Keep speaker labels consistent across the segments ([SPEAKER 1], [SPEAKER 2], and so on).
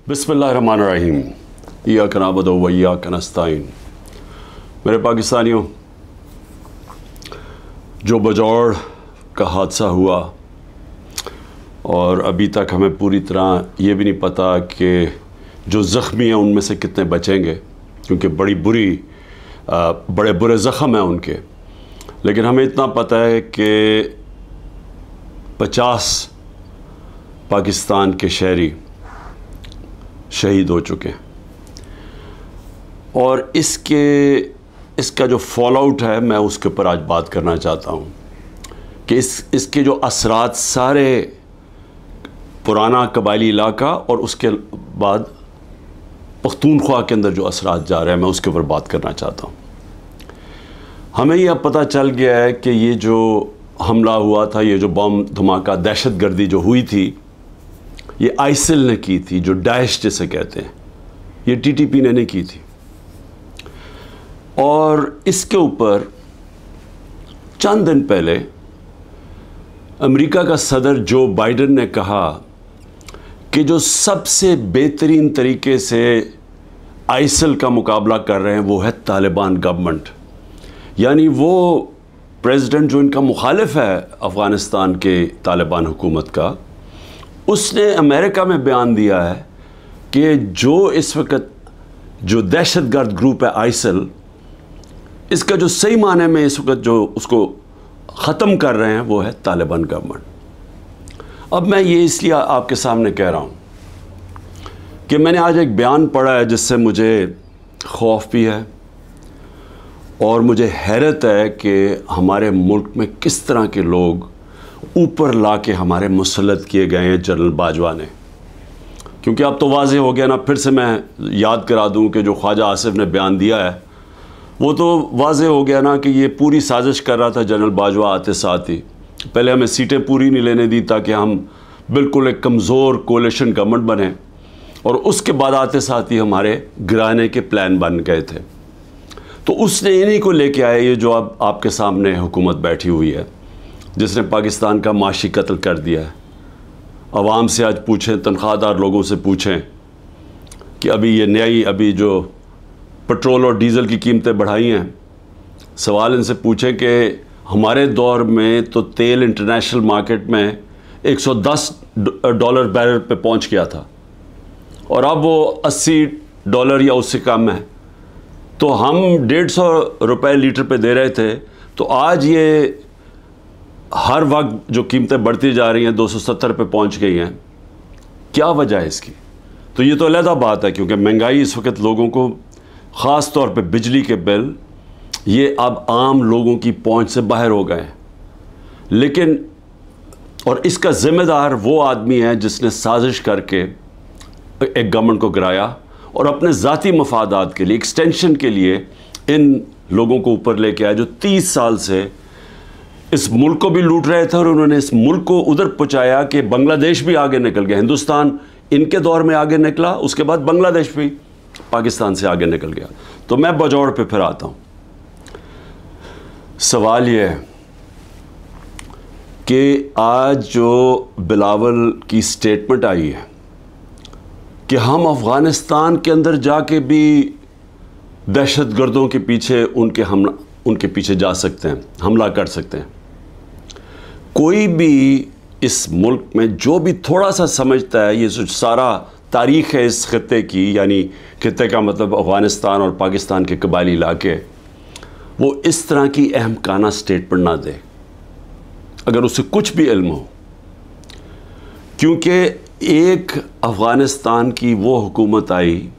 [SPEAKER 1] बिस्मिल्लाहिर्रहमानिर्रहीम। इय्याक नअबुदु व इय्याक नस्तईन। मेरे पाकिस्तानियों, जो बजौड़ का हादसा हुआ और अभी तक हमें पूरी तरह ये भी नहीं पता कि जो ज़ख्मी हैं उनमें से कितने बचेंगे, क्योंकि बड़े बुरे ज़ख़म हैं उनके। लेकिन हमें इतना पता है कि 50 पाकिस्तान के शहरी शहीद हो चुके हैं और इसका जो फॉल आउट है, मैं उसके ऊपर आज बात करना चाहता हूँ कि इसके जो असरात सारे पुराना कबायली इलाका और उसके बाद पख्तूनख्वा के अंदर जो असरात जा रहे हैं, मैं उसके ऊपर बात करना चाहता हूँ। हमें यह पता चल गया है कि ये जो हमला हुआ था, ये जो बम धमाका, दहशतगर्दी जो हुई थी, ये आइसिल ने की थी, जो दाइश जिसे कहते हैं। ये टीटीपी ने नहीं की थी। और इसके ऊपर चंद दिन पहले अमेरिका का सदर जो बाइडेन ने कहा कि जो सबसे बेहतरीन तरीके से आइसिल का मुकाबला कर रहे हैं वो है तालिबान गवर्नमेंट। यानी वो प्रेसिडेंट जो इनका मुखालिफ है अफ़गानिस्तान के तालिबान हुकूमत का, उसने अमेरिका में बयान दिया है कि जो इस वक्त जो दहशतगर्द ग्रुप है आइसिल, इसका जो सही माने में इस वक्त जो उसको ख़त्म कर रहे हैं वो है तालिबान गवर्नमेंट। अब मैं ये इसलिए आपके सामने कह रहा हूँ कि मैंने आज एक बयान पढ़ा है जिससे मुझे खौफ भी है और मुझे हैरत है कि हमारे मुल्क में किस तरह के लोग ऊपर ला के हमारे मुसल्लत किए गए हैं जनरल बाजवा ने। क्योंकि अब तो वाज़े हो गया ना, फिर से मैं याद करा दूं कि जो ख्वाजा आसिफ ने बयान दिया है वो तो वाज़े हो गया ना कि ये पूरी साजिश कर रहा था जनरल बाजवा आते साथ ही। पहले हमें सीटें पूरी नहीं लेने दी ताकि हम बिल्कुल एक कमज़ोर कोalition गवर्नमेंट बने, और उसके बाद आते साथ ही हमारे गिराने के प्लान बन गए थे। तो उसने इन्हीं को लेके आए, ये जो अब आपके सामने हुकूमत बैठी हुई है, जिसने पाकिस्तान का माशी कत्ल कर दिया है। आवाम से आज पूछें, तनख्वाहदार लोगों से पूछें कि अभी जो पेट्रोल और डीज़ल की कीमतें बढ़ाई हैं, सवाल इनसे पूछें कि हमारे दौर में तो तेल इंटरनेशनल मार्केट में $110 बैरल पे पहुंच गया था और अब वो $80 या उससे कम है। तो हम 150 रुपये लीटर पे दे रहे थे, तो आज ये हर वक्त जो कीमतें बढ़ती जा रही हैं 270 पे पहुंच गई हैं। क्या वजह है इसकी? तो ये तो अलग बात है, क्योंकि महंगाई इस वक्त लोगों को, ख़ास तौर पे बिजली के बिल, ये अब आम लोगों की पहुंच से बाहर हो गए हैं। लेकिन और इसका ज़िम्मेदार वो आदमी है जिसने साजिश करके एक गवर्नमेंट को गिराया और अपने ज़ाती मफादात के लिए, एक्सटेंशन के लिए इन लोगों को ऊपर लेके आया जो 30 साल से इस मुल्क को भी लूट रहे थे और उन्होंने इस मुल्क को उधर पहुँचाया कि बांग्लादेश भी आगे निकल गया। हिंदुस्तान इनके दौर में आगे निकला, उसके बाद बांग्लादेश भी पाकिस्तान से आगे निकल गया। तो मैं बजौड़ पे फिर आता हूँ। सवाल ये है कि आज जो बिलावल की स्टेटमेंट आई है कि हम अफ़गानिस्तान के अंदर जाके भी दहशतगर्दों के पीछे उनके पीछे जा सकते हैं, हमला कर सकते हैं। कोई भी इस मुल्क में जो भी थोड़ा सा समझता है, ये सारा तारीख़ है इस खित्ते की, यानी खित्ते का मतलब अफ़गानिस्तान और पाकिस्तान के कबायली इलाके, वो इस तरह की अहमकाना स्टेटमेंट ना दे अगर उसे कुछ भी इल्म हो। क्योंकि एक अफ़गानिस्तान की वो हुकूमत आई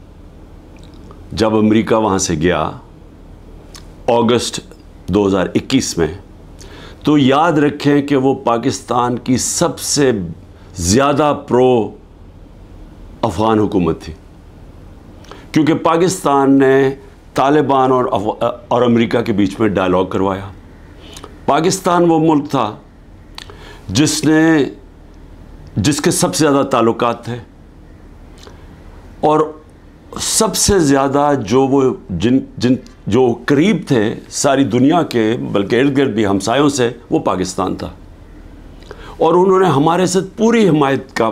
[SPEAKER 1] जब अमेरिका वहाँ से गया अगस्त 2021 में, तो याद रखें कि वो पाकिस्तान की सबसे ज़्यादा प्रो अफ़गान हुकूमत थी, क्योंकि पाकिस्तान ने तालिबान और अमेरिका के बीच में डायलॉग करवाया। पाकिस्तान वो मुल्क था जिसके सबसे ज़्यादा ताल्लुकात थे और सबसे ज़्यादा जो करीब थे सारी दुनिया के, बल्कि इर्द गिर्द भी हमसायों से, वो पाकिस्तान था। और उन्होंने हमारे साथ पूरी हिमायत का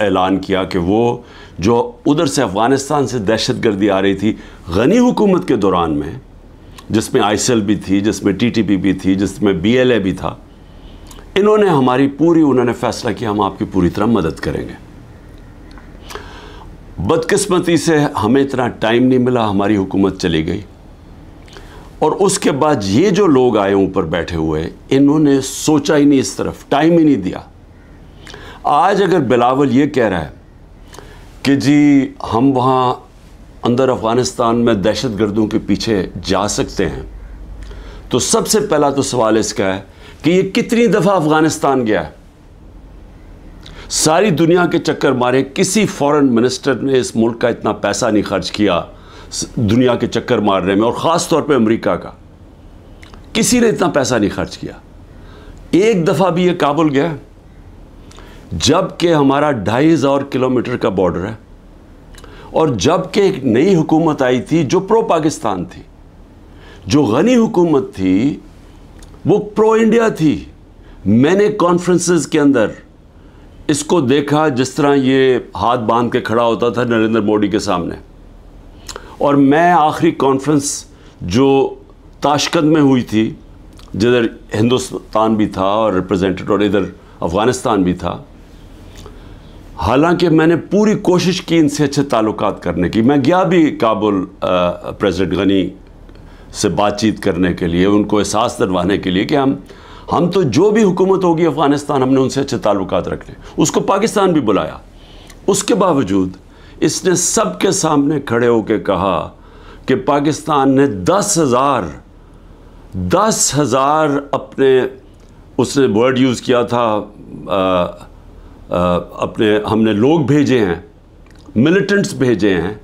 [SPEAKER 1] ऐलान किया कि वो जो उधर से अफ़गानिस्तान से दहशत गर्दी आ रही थी गनी हुकूमत के दौरान में, जिसमें आईएसएल भी थी, जिसमें टीटीपी भी थी, जिसमें बीएलए भी था, इन्होंने हमारी पूरी उन्होंने फ़ैसला किया हम आपकी पूरी तरह मदद करेंगे। बदकिस्मती से हमें इतना टाइम नहीं मिला, हमारी हुकूमत चली गई और उसके बाद ये जो लोग आए ऊपर बैठे हुए, इन्होंने सोचा ही नहीं, इस तरफ टाइम ही नहीं दिया। आज अगर बिलावल ये कह रहा है कि जी हम वहाँ अंदर अफ़गानिस्तान में दहशत गर्दों के पीछे जा सकते हैं, तो सबसे पहला तो सवाल इसका है कि ये कितनी दफ़ा अफ़गानिस्तान गया है। सारी दुनिया के चक्कर मारे, किसी फॉरेन मिनिस्टर ने इस मुल्क का इतना पैसा नहीं खर्च किया दुनिया के चक्कर मारने में, और ख़ास तौर पे अमेरिका का किसी ने इतना पैसा नहीं खर्च किया। एक दफ़ा भी ये काबुल गया, जबकि हमारा 2500 किलोमीटर का बॉर्डर है, और जबकि एक नई हुकूमत आई थी जो प्रो पाकिस्तान थी, जो गनी हुकूमत थी वो प्रो इंडिया थी। मैंने कॉन्फ्रेंसेस के अंदर इसको देखा जिस तरह ये हाथ बांध के खड़ा होता था नरेंद्र मोदी के सामने। और मैं आखिरी कॉन्फ्रेंस जो ताशकंद में हुई थी, जिधर हिंदुस्तान भी था और रिप्रेजेंटेड, और इधर अफ़गानिस्तान भी था, हालांकि मैंने पूरी कोशिश की इनसे अच्छे ताल्लुकात करने की। मैं गया भी काबुल प्रेसिडेंट गनी से बातचीत करने के लिए, उनको एहसास दिलवाने के लिए कि हम तो जो भी हुकूमत होगी अफ़गानिस्तान, हमने उनसे अच्छे ताल्लुकात रखने। उसको पाकिस्तान भी बुलाया। उसके बावजूद इसने सबके सामने खड़े होकर कहा कि पाकिस्तान ने 10,000 अपने, उसने वर्ड यूज़ किया था, अपने हमने लोग भेजे हैं, मिलिटेंट्स भेजे हैं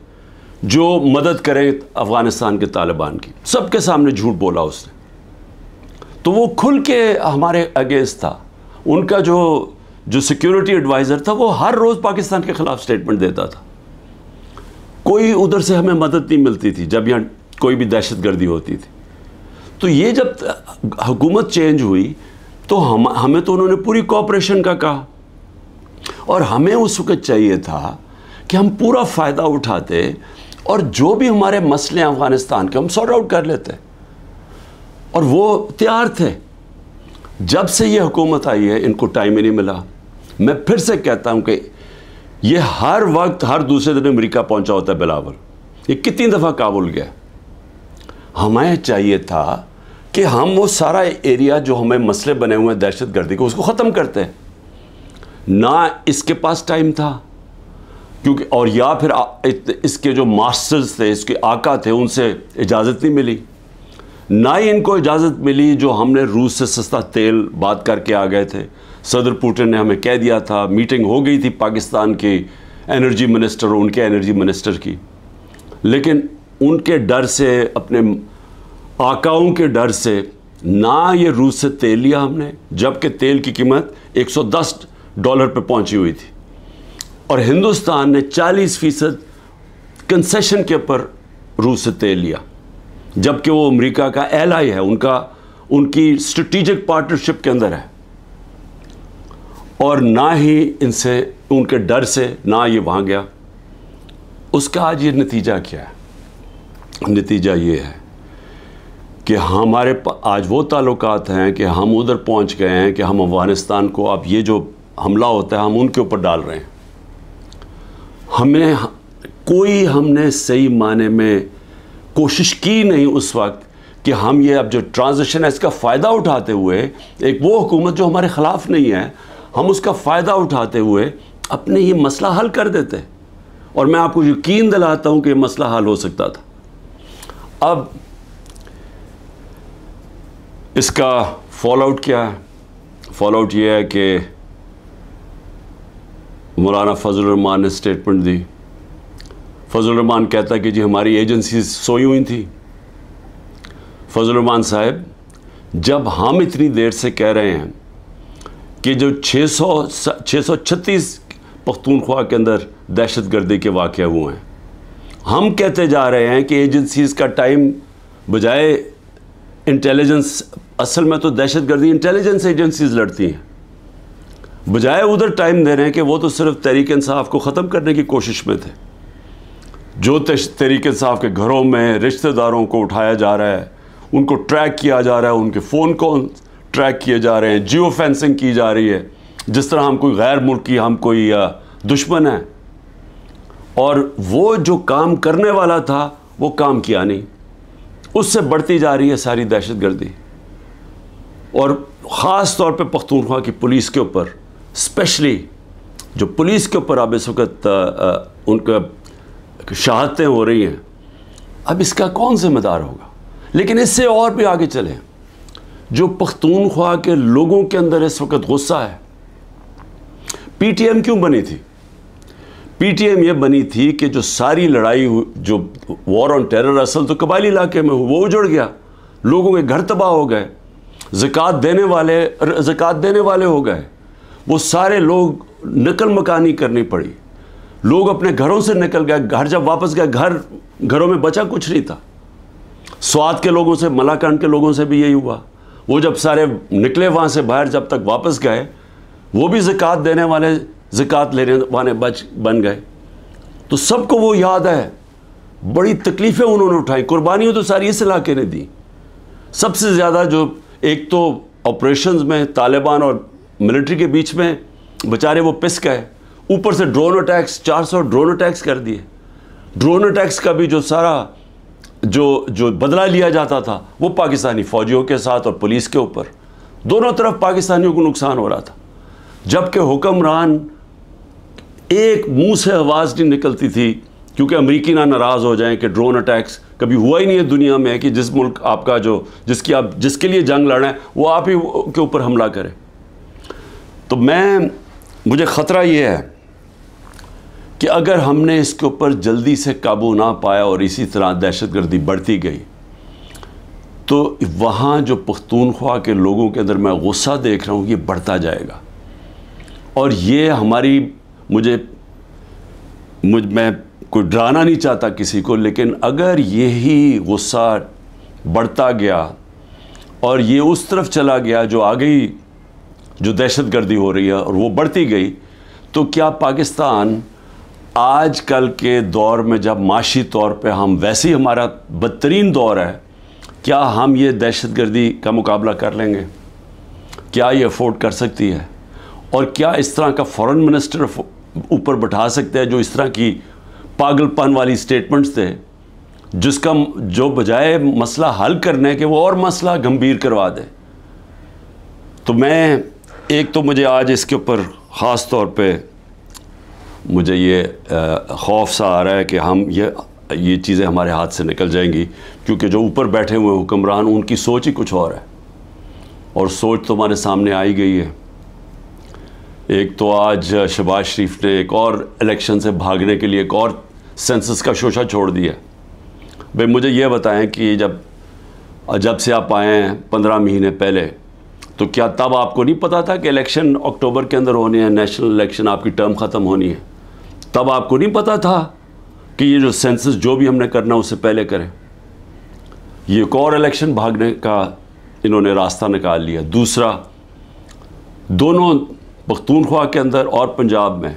[SPEAKER 1] जो मदद करें अफ़गानिस्तान के तालिबान की। सबके सामने झूठ बोला उसने। तो वो खुल के हमारे अगेंस्ट था। उनका जो सिक्योरिटी एडवाइज़र था वो हर रोज़ पाकिस्तान के ख़िलाफ़ स्टेटमेंट देता था। कोई उधर से हमें मदद नहीं मिलती थी जब यहाँ कोई भी दहशत गर्दी होती थी। तो ये जब हुकूमत चेंज हुई तो हमें तो उन्होंने पूरी कोऑपरेशन का कहा, और हमें उस वक्त चाहिए था कि हम पूरा फ़ायदा उठाते और जो भी हमारे मसले अफ़गानिस्तान के हम सॉर्ट आउट कर लेते, और वो तैयार थे। जब से ये हुकूमत आई है इनको टाइम ही नहीं मिला। मैं फिर से कहता हूँ कि ये हर वक्त हर दूसरे दिन अमेरिका पहुँचा होता है बिलावल। ये कितनी दफ़ा काबुल गया। हमें चाहिए था कि हम वो सारा एरिया जो हमें मसले बने हुए हैं दहशत गर्दी को, उसको ख़त्म करते हैं। ना इसके पास टाइम था, क्योंकि और या फिर इसके जो मास्टर्स थे, इसके आका थे, उनसे इजाज़त नहीं मिली। ना ही इनको इजाज़त मिली जो हमने रूस से सस्ता तेल बात करके आ गए थे। सदर पुतिन ने हमें कह दिया था, मीटिंग हो गई थी पाकिस्तान के एनर्जी मिनिस्टर और उनके एनर्जी मिनिस्टर की, लेकिन उनके डर से, अपने आकाओं के डर से ना ये रूस से तेल लिया हमने, जबकि तेल की कीमत $110 पे पहुंची हुई थी, और हिंदुस्तान ने 40% कंसेशन के ऊपर रूस से तेल लिया, जबकि वो अमेरिका का एलाई है, उनकी स्ट्रेटेजिक पार्टनरशिप के अंदर है। और ना ही इनसे, उनके डर से ना ये वहाँ गया। उसका आज ये नतीजा क्या है? नतीजा ये है कि हमारे आज वो ताल्लुकात हैं कि हम उधर पहुँच गए हैं कि हम अफ़गानिस्तान को, अब ये जो हमला होता है हम उनके ऊपर डाल रहे हैं। हमने सही माने में कोशिश की नहीं उस वक्त कि हम ये अब जो ट्रांजिशन है इसका फ़ायदा उठाते हुए, एक वो हुकूमत जो हमारे ख़िलाफ़ नहीं है, हम उसका फ़ायदा उठाते हुए अपने ये मसला हल कर देते। और मैं आपको यकीन दिलाता हूँ कि ये मसला हल हो सकता था। अब इसका फॉल आउट क्या है? फॉल आउट ये है कि मौलाना फजल रहमान ने स्टेटमेंट दी। फजल रहमान कहता है कि जी हमारी एजेंसीज सोई हुई थी। फजल रहमान साहब, जब हम इतनी देर से कह रहे हैं कि जो 636 पख्तूनख्वा के अंदर दहशत गर्दी के वाक़े हुए हैं, हम कहते जा रहे हैं कि एजेंसीज़ का टाइम बजाय इंटेलिजेंस, असल में तो दहशत गर्दी इंटेलिजेंस एजेंसीज़ लड़ती हैं। बजाय उधर टाइम दे रहे हैं कि वो तो सिर्फ तहरीक इंसाफ को ख़त्म करने की कोशिश में थे। जो तहरीक इंसाफ के घरों में रिश्तेदारों को उठाया जा रहा है, उनको ट्रैक किया जा रहा है, उनके फ़ोन को ट्रैक किए जा रहे हैं, जियो फेंसिंग की जा रही है, जिस तरह हम कोई गैर मुल्की, हम कोई दुश्मन है। और वो जो काम करने वाला था वो काम किया नहीं, उससे बढ़ती जा रही है सारी दहशतगर्दी। और ख़ास तौर पे पख्तूनख्वा की पुलिस के ऊपर, स्पेशली जो पुलिस के ऊपर अब इस वक्त उनका शहादतें हो रही हैं, अब इसका कौन जिम्मेदार होगा। लेकिन इससे और भी आगे चलें, जो पख्तूनख्वा के लोगों के अंदर इस वक्त गुस्सा है। पीटीएम क्यों बनी थी? पीटीएम ये बनी थी कि जो सारी लड़ाई, जो वॉर ऑन टेरर असल तो कबायली इलाके में हुआ, वो उजड़ गया, लोगों के घर तबाह हो गए, ज़कात देने वाले हो गए, वो सारे लोग नकल मकानी करनी पड़ी, लोग अपने घरों से निकल गए, घर जब वापस गए घरों में बचा कुछ नहीं था। स्वात के लोगों से, मलाकान के लोगों से भी यही हुआ। वो जब सारे निकले वहाँ से बाहर, जब तक वापस गए, वो भी ज़कात देने वाले, ज़कात लेने वाले बन गए। तो सबको वो याद है, बड़ी तकलीफ़ें उन्होंने उठाई, कुर्बानियाँ तो सारी इस इलाके ने दी। सबसे ज़्यादा जो, एक तो ऑपरेशंस में तालिबान और मिलिट्री के बीच में बेचारे वो पिस गए, ऊपर से ड्रोन अटैक्स, 400 ड्रोन अटैक्स कर दिए। ड्रोन अटैक्स का भी जो सारा जो बदला लिया जाता था वो पाकिस्तानी फ़ौजियों के साथ और पुलिस के ऊपर, दोनों तरफ पाकिस्तानियों को नुकसान हो रहा था। जबकि हुक्मरान एक मुंह से आवाज़ नहीं निकलती थी, क्योंकि अमरीकी ना नाराज़ हो जाएं कि ड्रोन अटैक्स कभी हुआ ही नहीं है दुनिया में कि जिस मुल्क आपका जिसके लिए जंग लड़ रहे हैं वो आप ही के ऊपर हमला करे। तो मुझे ख़तरा ये है कि अगर हमने इसके ऊपर जल्दी से काबू ना पाया और इसी तरह दहशतगर्दी बढ़ती गई, तो वहाँ जो पख्तूनख्वा के लोगों के अंदर मैं गुस्सा देख रहा हूँ, ये बढ़ता जाएगा। और ये मैं कोई डराना नहीं चाहता किसी को, लेकिन अगर यही गुस्सा बढ़ता गया और ये उस तरफ चला गया जो आगे जो दहशतगर्दी हो रही है और वो बढ़ती गई, तो क्या पाकिस्तान आज कल के दौर में, जब माशी तौर पे हम वैसे ही हमारा बदतरीन दौर है, क्या हम ये दहशतगर्दी का मुकाबला कर लेंगे? क्या ये अफोर्ड कर सकती है? और क्या इस तरह का फॉरेन मिनिस्टर ऊपर बैठा सकते हैं जो इस तरह की पागलपन वाली स्टेटमेंट्स थे, जो बजाय मसला हल करने के वो और मसला गंभीर करवा दे? तो मुझे आज इसके ऊपर ख़ास तौर पे मुझे ये खौफ सा आ रहा है कि हम ये चीज़ें हमारे हाथ से निकल जाएंगी, क्योंकि जो ऊपर बैठे हुए हुक्मरान, उनकी सोच ही कुछ और है, और सोच तो हमारे सामने आई गई है। एक तो आज शहबाज शरीफ ने एक और इलेक्शन से भागने के लिए एक और सेंसस का शोशा छोड़ दिया। भाई मुझे ये बताएं कि जब से आप आए हैं 15 महीने पहले, तो क्या तब आपको नहीं पता था कि इलेक्शन अक्टूबर के अंदर होनी है, नेशनल इलेक्शन, आपकी टर्म ख़त्म होनी है? तब आपको नहीं पता था कि ये जो सेंसस जो भी हमने करना उससे पहले करें? ये एक और इलेक्शन भागने का इन्होंने रास्ता निकाल लिया। दूसरा, दोनों पख्तूनख्वा के अंदर और पंजाब में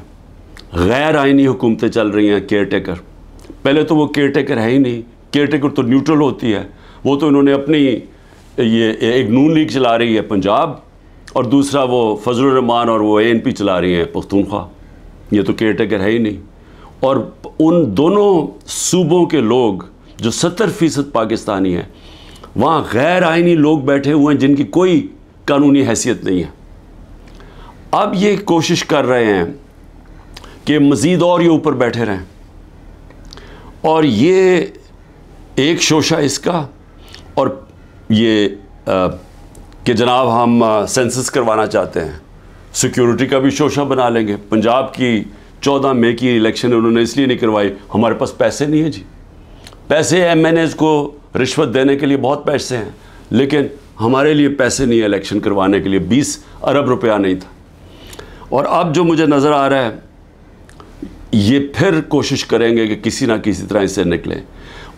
[SPEAKER 1] गैर आइनी हुकूमतें चल रही हैं, केयर टेकर। पहले तो वो केयर टेकर है ही नहीं, केयर टेकर तो न्यूट्रल होती है, वो तो इन्होंने अपनी ये एक नून लीग चला रही है पंजाब, और दूसरा वो फजलुर रहमान और वो ANP चला रही है पख्तूनख्वा, ये तो केयर टेकर है ही नहीं। और उन दोनों सूबों के लोग जो 70% पाकिस्तानी हैं, वहाँ गैर आइनी लोग बैठे हुए हैं जिनकी कोई कानूनी हैसियत नहीं है। अब ये कोशिश कर रहे हैं कि मज़ीद और ये ऊपर बैठे रहें, और ये एक शोशा इसका, और ये कि जनाब हम सेंसस करवाना चाहते हैं, सिक्योरिटी का भी शोशा बना लेंगे। पंजाब की 14 मई की इलेक्शन उन्होंने इसलिए नहीं करवाई, हमारे पास पैसे नहीं है जी। पैसे MNAs को रिश्वत देने के लिए बहुत पैसे हैं, लेकिन हमारे लिए पैसे नहीं है इलेक्शन करवाने के लिए, 20 अरब रुपया नहीं था। और अब जो मुझे नज़र आ रहा है, ये फिर कोशिश करेंगे कि किसी ना किसी तरह इससे निकलें,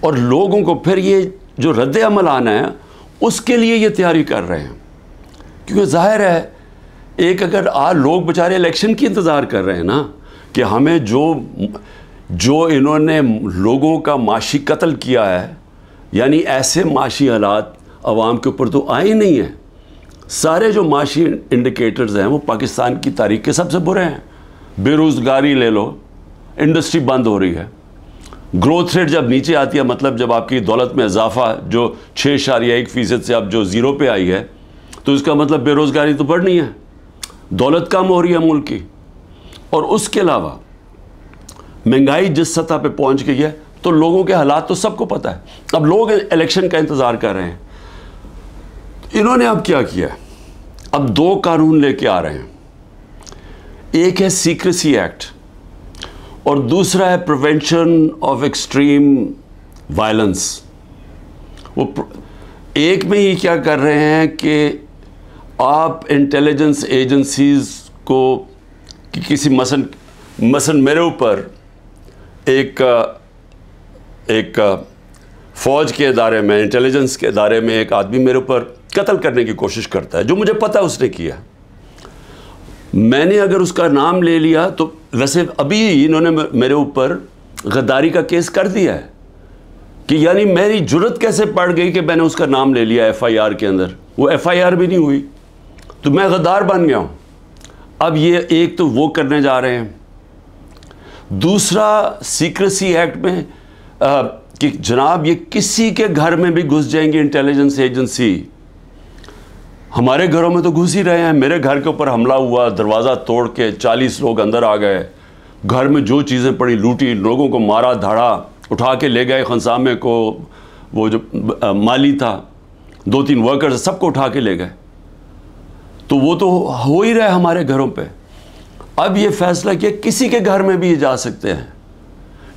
[SPEAKER 1] और लोगों को फिर ये जो रद्द अमल आना है उसके लिए ये तैयारी कर रहे हैं। क्योंकि जाहिर है एक अगर लोग बेचारे इलेक्शन की इंतज़ार कर रहे हैं ना, कि हमें जो इन्होंने लोगों का माशी कत्ल किया है, यानी ऐसे माशी हालात अवाम के ऊपर तो आए ही नहीं हैं। सारे जो माशी इंडिकेटर्स हैं वो पाकिस्तान की तारीख के सबसे बुरे हैं। बेरोज़गारी ले लो, इंडस्ट्री बंद हो रही है, ग्रोथ रेट जब नीचे आती है, मतलब जब आपकी दौलत में इजाफा जो 6.1% से अब जो 0 पे आई है, तो इसका मतलब बेरोज़गारी तो बढ़नी है, दौलत कम हो रही है मुल्क की। और उसके अलावा महंगाई जिस सतह पे पहुंच गई है, तो लोगों के हालात तो सबको पता है। अब लोग इलेक्शन का इंतज़ार कर रहे हैं। इन्होंने अब क्या किया है, अब 2 कानून लेके आ रहे हैं। एक है सीक्रेसी एक्ट और दूसरा है प्रिवेंशन ऑफ एक्सट्रीम वायलेंस। वो एक में ही क्या कर रहे हैं कि आप इंटेलिजेंस एजेंसीज़ को कि किसी मसलन मेरे ऊपर एक फ़ौज के इदारे में, इंटेलिजेंस के इदारे में एक आदमी मेरे ऊपर कत्ल करने की कोशिश करता है, जो मुझे पता है उसने किया। मैंने अगर उसका नाम ले लिया तो वैसे अभी इन्होंने मेरे ऊपर गद्दारी का केस कर दिया है, कि यानी मेरी जुर्रत कैसे पड़ गई कि मैंने उसका नाम ले लिया FIR के अंदर। वो FIR भी नहीं हुई तो मैं गद्दार बन गया हूँ। अब ये एक तो वो करने जा रहे हैं, दूसरा सीक्रेसी एक्ट में कि जनाब ये किसी के घर में भी घुस जाएंगे इंटेलिजेंस एजेंसी। हमारे घरों में तो घुस ही रहे हैं। मेरे घर के ऊपर हमला हुआ, दरवाज़ा तोड़ के 40 लोग अंदर आ गए, घर में जो चीज़ें पड़ी लूटी, लोगों को मारा धाड़ा, उठा के ले गए खनसामे को, वो जो माली था, 2-3 वर्कर्स सबको उठा के ले गए। तो वो तो हो ही रहा है हमारे घरों पे। अब ये फैसला किया किसी के घर में भी ये जा सकते हैं,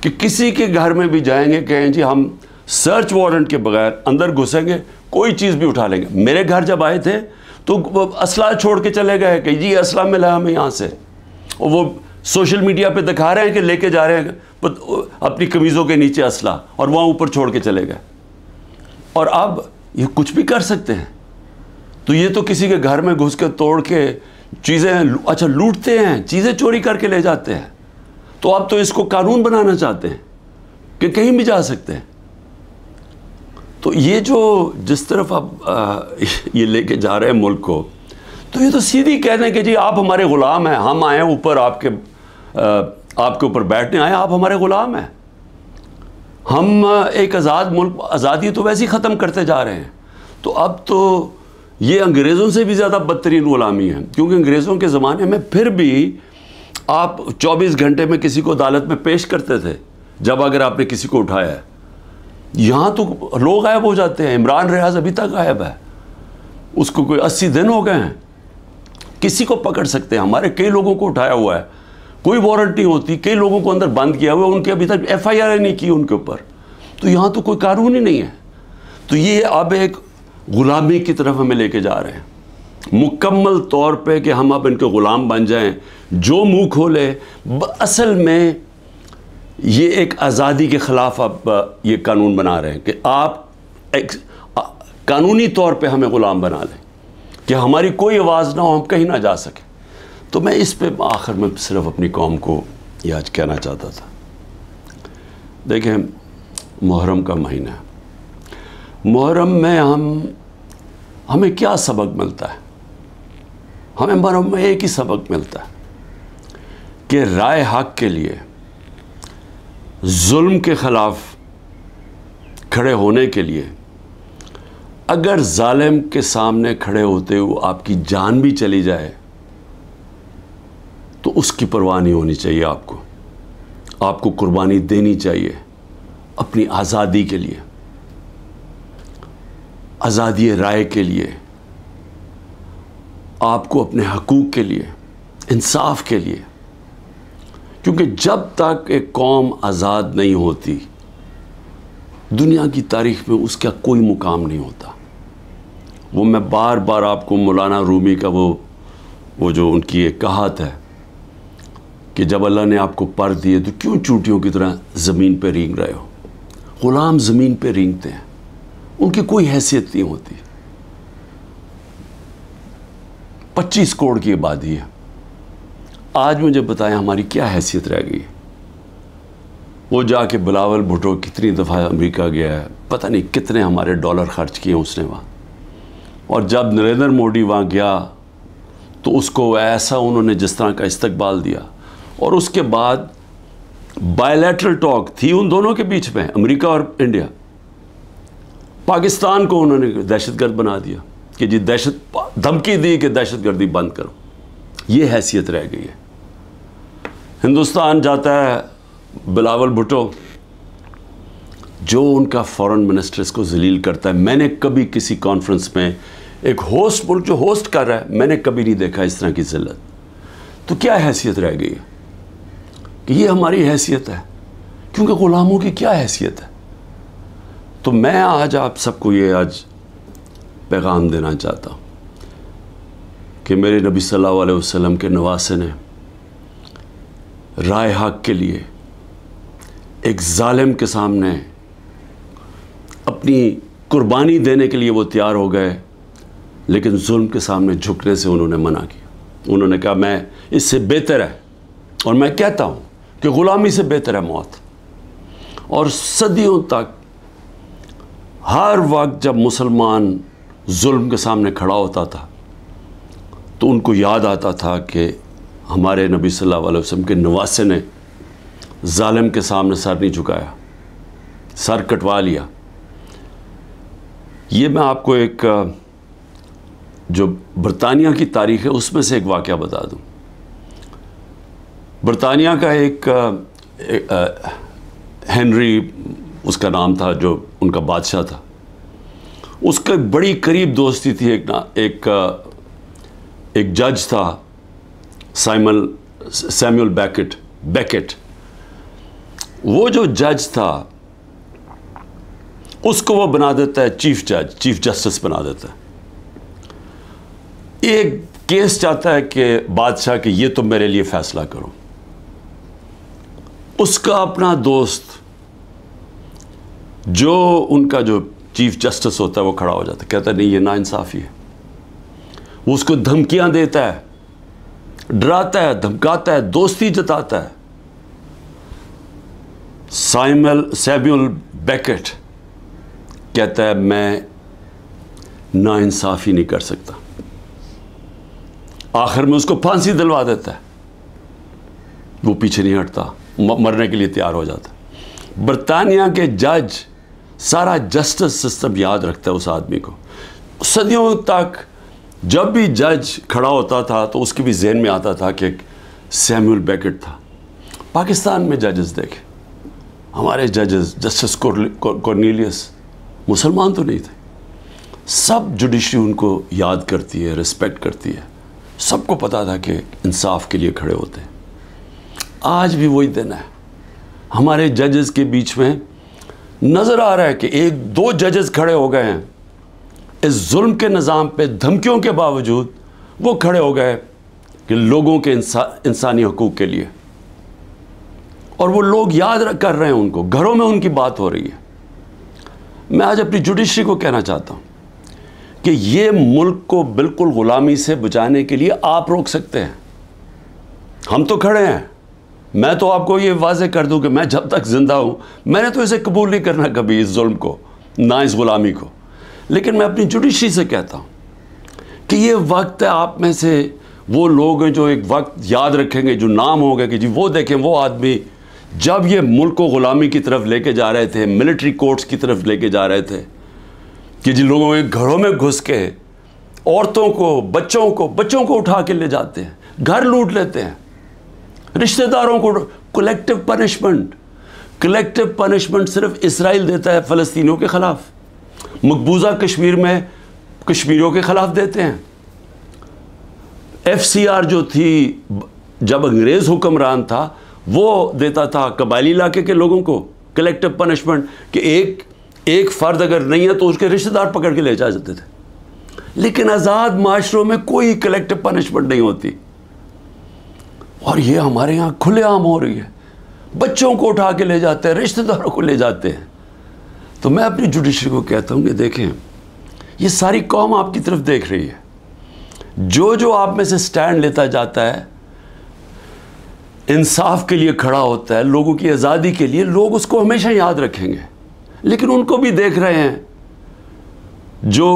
[SPEAKER 1] कि किसी के घर में भी जाएंगे, कहें जी हम सर्च वारंट के बगैर अंदर घुसेंगे, कोई चीज़ भी उठा लेंगे। मेरे घर जब आए थे तो असला छोड़ के चले गए कि जी असला मिला हमें यहाँ से, और वो सोशल मीडिया पे दिखा रहे हैं कि लेके जा रहे हैं अपनी कमीज़ों के नीचे असला, और वहाँ ऊपर छोड़ के चले गए। और अब ये कुछ भी कर सकते हैं। तो ये तो किसी के घर में घुस के तोड़ के चीज़ें अच्छा लूटते हैं, चीज़ें चोरी करके ले जाते हैं। तो अब तो इसको कानून बनाना चाहते हैं कि कहीं भी जा सकते हैं। तो ये जो जिस तरफ आप ये लेके जा रहे हैं मुल्क को, तो ये तो सीधी कहने हैं कि जी आप हमारे ग़ुलाम हैं, हम आए ऊपर आपके ऊपर बैठने आए, आप हमारे ग़ुलाम हैं। हम एक आज़ाद मुल्क, आज़ादी तो वैसे ही ख़त्म करते जा रहे हैं। तो अब तो ये अंग्रेज़ों से भी ज़्यादा बदतरीन ग़ुलामी है, क्योंकि अंग्रेज़ों के ज़माने में फिर भी आप 24 घंटे में किसी को अदालत में पेश करते थे जब अगर आपने किसी को उठाया है। यहाँ तो लोग गायब हो जाते हैं। इमरान रियाज अभी तक गायब है, उसको कोई 80 दिन हो गए हैं। किसी को पकड़ सकते हैं, हमारे कई लोगों को उठाया हुआ है, कोई वारंट नहीं होती, कई लोगों को अंदर बंद किया हुआ है, उनके अभी तक FIR नहीं की उनके ऊपर। तो यहाँ तो कोई कानून ही नहीं है। तो ये अब एक ग़ुलामी की तरफ हमें लेके जा रहे हैं, मुकम्मल तौर पे कि हम अब इनके ग़ुलाम बन जाएं, जो मुंह खोले। असल में ये एक आज़ादी के ख़िलाफ़ अब ये कानून बना रहे हैं कि आप कानूनी तौर पे हमें ग़ुलाम बना लें, कि हमारी कोई आवाज़ ना हो, हम कहीं ना जा सकें। तो मैं इस पे आखिर में सिर्फ अपनी कौम को ये आज कहना चाहता था। देखें, मुहर्रम का महीना है। मुहर्रम में हमें क्या सबक मिलता है? हमें मुहर्रम में एक ही सबक मिलता है कि राय हक के लिए, जुल्म के ख़िलाफ़ खड़े होने के लिए, अगर जालिम के सामने खड़े होते हुए आपकी जान भी चली जाए तो उसकी परवाह नहीं होनी चाहिए। आपको कुर्बानी देनी चाहिए अपनी आज़ादी के लिए, आज़ादी राय के लिए, आपको अपने हकूक़ के लिए, इंसाफ के लिए। क्योंकि जब तक एक कौम आज़ाद नहीं होती, दुनिया की तारीख़ में उसका कोई मुकाम नहीं होता। वो मैं बार बार आपको मौलाना रूमी का वो जो उनकी एक कहावत है कि जब अल्लाह ने आपको पर दिए तो क्यों चूंटियों की तरह ज़मीन पे रेंग रहे हो। ग़ुलाम ज़मीन पे रेंगते हैं, उनकी कोई हैसियत नहीं होती। 25 करोड़ की आबादी है। आज मुझे बताएं हमारी क्या हैसियत रह गई है। वो जाके बिलावल भुट्टो कितनी दफ़ा अमेरिका गया है, पता नहीं कितने हमारे डॉलर खर्च किए उसने वहाँ। और जब नरेंद्र मोदी वहाँ गया तो उसको ऐसा उन्होंने जिस तरह का इस्तकबाल दिया। और उसके बाद बायलैटरल टॉक थी उन दोनों के बीच में, अमेरिका और इंडिया। पाकिस्तान को उन्होंने दहशतगर्द बना दिया कि जी धमकी दी कि दहशतगर्दी बंद करो। ये हैसियत रह गई है। हिंदुस्तान जाता है बिलावल भुट्टो, जो उनका फॉरेन मिनिस्टर इसको जलील करता है। मैंने कभी किसी कॉन्फ्रेंस में एक होस्ट मुल्क जो होस्ट कर रहा है, मैंने कभी नहीं देखा इस तरह की जिल्लत। तो क्या हैसियत रह गई है कि ये हमारी हैसियत है, क्योंकि ग़ुलामों की क्या हैसियत है। तो मैं आज आप सबको ये आज पैगाम देना चाहता हूँ कि मेरे नबी सल्लल्लाहु अलैहि वसल्लम के नवासे ने राय हक के लिए एक जालिम के सामने अपनी कुर्बानी देने के लिए वो तैयार हो गए, लेकिन जुल्म के सामने झुकने से उन्होंने मना किया। उन्होंने कहा मैं इससे बेहतर है, और मैं कहता हूँ कि ग़ुलामी से बेहतर है मौत। और सदियों तक हर वक्त जब मुसलमान जुल्म के सामने खड़ा होता था तो उनको याद आता था कि हमारे नबी सल्लल्लाहु अलैहि वसल्लम के नवासे ने जालिम के सामने सर नहीं झुकाया, सर कटवा लिया। ये मैं आपको एक जो बरतानिया की तारीख़ है उसमें से एक वाक़या बता दूँ। बरतानिया का एक हेनरी उसका नाम था, जो उनका बादशाह था, उसका बड़ी करीब दोस्ती थी एक जज था सैमुअल बेकेट। वो जो जज था उसको वो बना देता है चीफ जस्टिस बना देता है। एक केस चाहता है कि बादशाह कि ये तुम मेरे लिए फैसला करो। उसका अपना दोस्त जो उनका जो चीफ जस्टिस होता है वो खड़ा हो जाता है, कहता है नहीं ये नाइंसाफ़ी है। वो उसको धमकियां देता है, डराता है, धमकाता है, दोस्ती जताता है। सैमुअल बेकेट कहता है मैं नाइंसाफ़ी नहीं कर सकता। आखिर में उसको फांसी दिलवा देता है। वो पीछे नहीं हटता, मरने के लिए तैयार हो जाता। बरतानिया के जज सारा जस्टिस सिस्टम याद रखता है उस आदमी को। सदियों तक जब भी जज खड़ा होता था तो उसके भी जहन में आता था कि सैमुअल बेकेट था। पाकिस्तान में जजेस देखे, हमारे जजेस जस्टिस कॉर्नेलियस मुसलमान तो नहीं थे। सब जुडिशरी उनको याद करती है, रिस्पेक्ट करती है। सबको पता था कि इंसाफ के लिए खड़े होते हैं। आज भी वही दिन है। हमारे जजेस के बीच में नज़र आ रहा है कि एक दो जजेस खड़े हो गए हैं इस जुल्म के निज़ाम पे, धमकियों के बावजूद वो खड़े हो गए कि लोगों के इंसानी हकूक़ के लिए। और वो लोग याद कर रहे हैं उनको, घरों में उनकी बात हो रही है। मैं आज अपनी जुडिशरी को कहना चाहता हूँ कि ये मुल्क को बिल्कुल ग़ुलामी से बचाने के लिए आप रोक सकते हैं। हम तो खड़े हैं। मैं तो आपको ये वाज़े कर दूं कि मैं जब तक ज़िंदा हूँ मैंने तो इसे कबूल नहीं करना कभी, इस जुल्म को, ना इस ग़ुलामी को। लेकिन मैं अपनी जुडिशरी से कहता हूँ कि ये वक्त है, आप में से वो लोग हैं जो एक वक्त याद रखेंगे, जो नाम होगा कि जी वो देखें वो आदमी जब ये मुल्क को ग़ुलामी की तरफ लेके जा रहे थे, मिलिट्री कोर्ट्स की तरफ लेके जा रहे थे, कि जिन लोगों के घरों में घुस के औरतों को, बच्चों को उठा के ले जाते हैं, घर लूट लेते हैं, रिश्तेदारों को। कलेक्टिव पनिशमेंट सिर्फ इसराइल देता है फ़लस्तीनियों के ख़िलाफ़। मकबूजा कश्मीर में कश्मीरियों के ख़िलाफ़ देते हैं। FCR जो थी, जब अंग्रेज़ हुक्मरान था, वो देता था कबायली इलाके के लोगों को कलेक्टिव पनिशमेंट कि एक फ़र्द अगर नहीं है तो उसके रिश्तेदार पकड़ के ले जा जाते थे। लेकिन आज़ाद माशरों में कोई कलेक्टिव पनिशमेंट नहीं होती। और ये हमारे यहाँ खुलेआम हो रही है। बच्चों को उठा के ले जाते हैं, रिश्तेदारों को ले जाते हैं। तो मैं अपनी जुडिशरी को कहता हूँ कि देखें, ये सारी कौम आपकी तरफ देख रही है। जो जो आप में से स्टैंड लेता जाता है, इंसाफ के लिए खड़ा होता है, लोगों की आज़ादी के लिए, लोग उसको हमेशा याद रखेंगे। लेकिन उनको भी देख रहे हैं, जो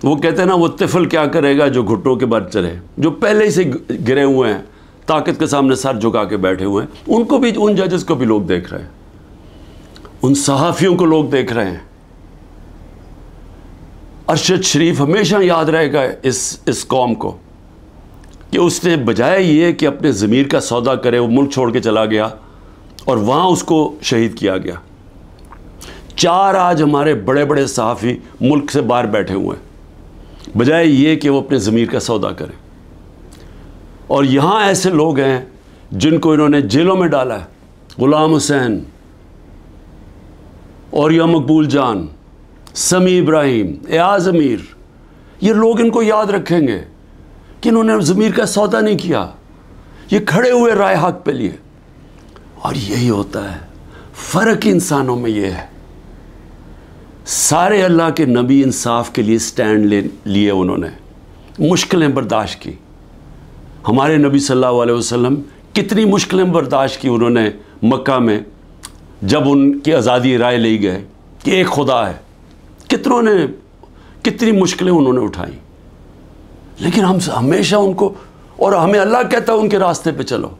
[SPEAKER 1] वो कहते हैं ना, वो तिफल क्या करेगा जो घुटनों के बल चले, जो पहले ही से गिरे हुए हैं, ताकत के सामने सर झुका के बैठे हुए हैं, उनको भी, उन जजेस को भी लोग देख रहे हैं, उन सहाफ़ियों को लोग देख रहे हैं। अरशद शरीफ हमेशा याद रहेगा इस कौम को कि उसने बजाय ये कि अपने ज़मीर का सौदा करे, वो मुल्क छोड़ के चला गया और वहाँ उसको शहीद किया गया। 4 आज हमारे बड़े बड़े सहाफ़ी मुल्क से बाहर बैठे हुए हैं, बजाय ये कि वो अपने ज़मीर का सौदा करें। और यहाँ ऐसे लोग हैं जिनको इन्होंने जेलों में डाला है, ग़ुलाम हुसैन, औरिया मकबूल जान, समी इब्राहिम, एयाज अमीर। ये लोग इनको याद रखेंगे कि इन्होंने ज़मीर का सौदा नहीं किया, ये खड़े हुए राय हक पे लिए। और यही होता है फ़र्क इंसानों में, ये है सारे अल्लाह के नबी इंसाफ के लिए स्टैंड लिए, उन्होंने मुश्किलें बर्दाश्त की। हमारे नबी सल्लल्लाहु अलैहि वसल्लम कितनी मुश्किलें बर्दाश्त की उन्होंने मक्का में, जब उनकी आज़ादी राय ली गए कि एक खुदा है, कितनी मुश्किलें उन्होंने उठाई। लेकिन हम हमेशा उनको, और हमें अल्लाह कहता है उनके रास्ते पे चलो,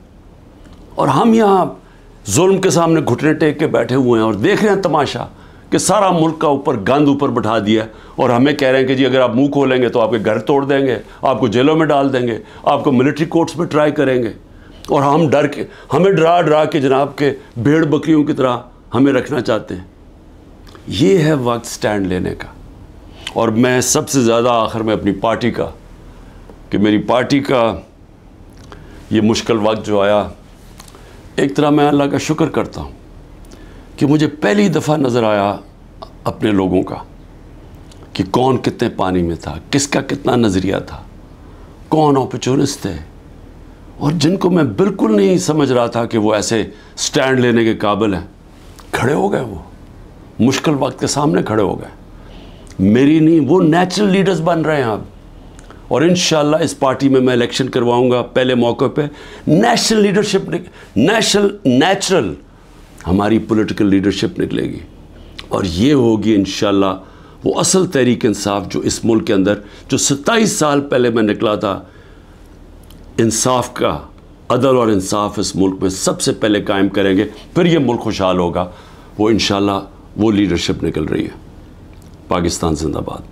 [SPEAKER 1] और हम यहाँ जुल्म के सामने घुटने टेक के बैठे हुए हैं और देख रहे हैं तमाशा कि सारा मुल्क का ऊपर गंद ऊपर बैठा दिया, और हमें कह रहे हैं कि जी अगर आप मुंह खोलेंगे तो आपके घर तोड़ देंगे, आपको जेलों में डाल देंगे, आपको मिलिट्री कोर्ट्स में ट्राई करेंगे, और हम हमें डरा के जनाब के भेड़ बकरियों की तरह हमें रखना चाहते हैं। ये है वक्त स्टैंड लेने का। और मैं सबसे ज़्यादा आखिर में अपनी पार्टी का, कि मेरी पार्टी का ये मुश्किल वक्त जो आया, एक तरह मैं अल्लाह का शुक्र करता हूँ कि मुझे पहली दफ़ा नज़र आया अपने लोगों का कि कौन कितने पानी में था, किसका कितना नज़रिया था, कौन अपॉर्चुनिस्ट थे, और जिनको मैं बिल्कुल नहीं समझ रहा था कि वो ऐसे स्टैंड लेने के काबिल हैं, खड़े हो गए। वो मुश्किल वक्त के सामने खड़े हो गए। मेरी नहीं, वो नेचुरल लीडर्स बन रहे हैं अब। और इंशाल्लाह इस पार्टी में मैं इलेक्शन करवाऊंगा पहले मौके पे। नेशनल लीडरशिप, नेचुरल हमारी पॉलिटिकल लीडरशिप निकलेगी, और ये होगी इंशाल्लाह वो असल तहरीक इंसाफ जो इस मुल्क के अंदर, जो 27 साल पहले मैं निकला था, इंसाफ का, अदल और इंसाफ इस मुल्क में सबसे पहले कायम करेंगे, फिर ये मुल्क खुशहाल होगा। वो इंशाल्लाह वो लीडरशिप निकल रही है। पाकिस्तान जिंदाबाद।